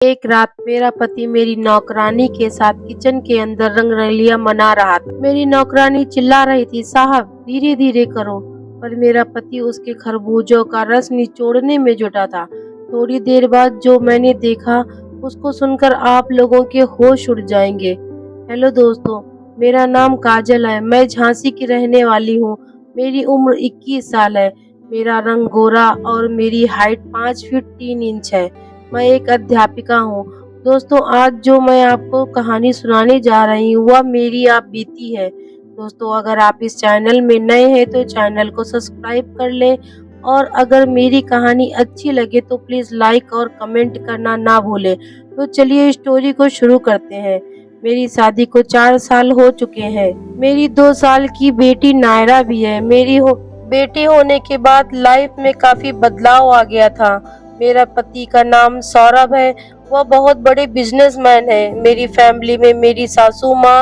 एक रात मेरा पति मेरी नौकरानी के साथ किचन के अंदर रंगरलियां मना रहा था। मेरी नौकरानी चिल्ला रही थी, साहब धीरे धीरे करो, पर मेरा पति उसके खरबूजों का रस निचोड़ने में जुटा था। थोड़ी देर बाद जो मैंने देखा उसको सुनकर आप लोगों के होश उड़ जाएंगे। हेलो दोस्तों, मेरा नाम काजल है। मैं झांसी की रहने वाली हूँ। मेरी उम्र 21 साल है। मेरा रंग गोरा और मेरी हाइट 5 फीट 3 इंच है। मैं एक अध्यापिका हूँ। दोस्तों, आज जो मैं आपको कहानी सुनाने जा रही हूँ वह मेरी आप बीती है। दोस्तों, अगर आप इस चैनल में नए हैं तो चैनल को सब्सक्राइब कर लें और अगर मेरी कहानी अच्छी लगे तो प्लीज लाइक और कमेंट करना ना भूलें। तो चलिए स्टोरी को शुरू करते हैं। मेरी शादी को 4 साल हो चुके हैं। मेरी 2 साल की बेटी नायरा भी है। बेटी होने के बाद लाइफ में काफी बदलाव आ गया था। मेरा पति का नाम सौरभ है। वह बहुत बड़े बिजनेसमैन है। मेरी फैमिली में मेरी सासू माँ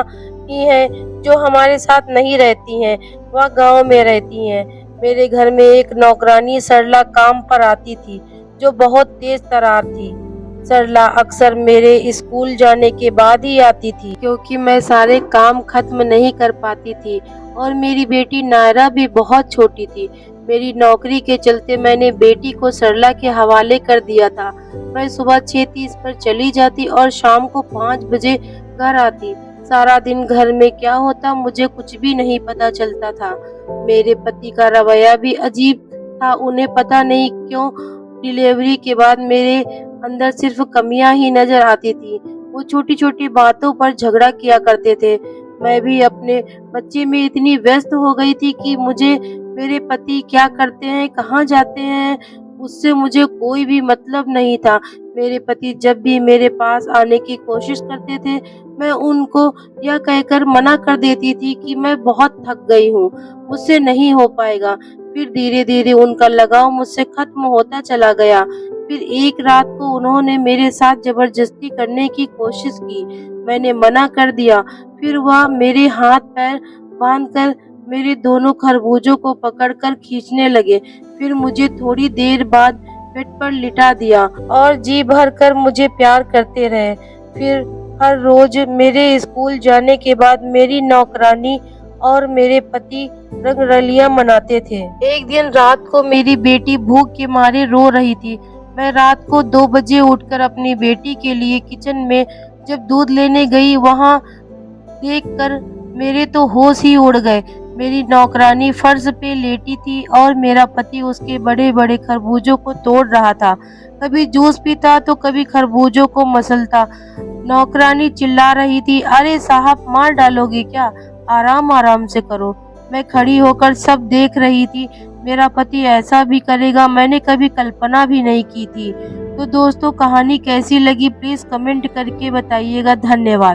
ही है जो हमारे साथ नहीं रहती हैं, वह गांव में रहती हैं। मेरे घर में एक नौकरानी सरला काम पर आती थी जो बहुत तेज तर्रार थी। सरला अक्सर मेरे स्कूल जाने के बाद ही आती थी क्योंकि मैं सारे काम खत्म नहीं कर पाती थी और मेरी बेटी नायरा भी बहुत छोटी थी। मेरी नौकरी के चलते मैंने बेटी को सरला के हवाले कर दिया था। मैं सुबह 6:30 पर चली जाती और शाम को 5 बजे घर आती। सारा दिन घर में क्या होता मुझे कुछ भी नहीं पता चलता था। मेरे पति का रवैया भी अजीब था। उन्हें पता नहीं क्यों डिलीवरी के बाद मेरे अंदर सिर्फ कमियां ही नजर आती थी। वो छोटी छोटी बातों पर झगड़ा किया करते थे। मैं भी अपने बच्चे में इतनी व्यस्त हो गई थी कि मुझे मेरे पति क्या करते हैं, कहाँ जाते हैं, उससे मुझे कोई भी मतलब नहीं था। मेरे पति जब भी मेरे पास आने की कोशिश करते थे मैं उनको यह कहकर मना कर देती थी कि मैं बहुत थक गई हूँ, मुझसे नहीं हो पाएगा। फिर धीरे धीरे उनका लगाव मुझसे खत्म होता चला गया। फिर एक रात को उन्होंने मेरे साथ जबरदस्ती करने की कोशिश की। मैंने मना कर दिया। फिर वह मेरे हाथ पैर बांधकर मेरे दोनों खरबूजों को पकड़कर खींचने लगे। फिर मुझे थोड़ी देर बाद बेड पर लिटा दिया और जी भर कर मुझे प्यार करते रहे। फिर हर रोज मेरे स्कूल जाने के बाद मेरी नौकरानी और मेरे पति रंगरलियां मनाते थे। एक दिन रात को मेरी बेटी भूख के मारे रो रही थी। मैं रात को 2 बजे उठकर अपनी बेटी के लिए किचन में जब दूध लेने गई, वहां देखकर मेरे तो होश ही उड़ गए। मेरी नौकरानी फर्श पे लेटी थी और मेरा पति उसके बड़े बड़े खरबूजों को तोड़ रहा था। कभी जूस पीता तो कभी खरबूजों को मसलता। नौकरानी चिल्ला रही थी, अरे साहब मार डालोगे क्या, आराम आराम से करो। मैं खड़ी होकर सब देख रही थी। मेरा पति ऐसा भी करेगा मैंने कभी कल्पना भी नहीं की थी। तो दोस्तों, कहानी कैसी लगी प्लीज कमेंट करके बताइएगा। धन्यवाद।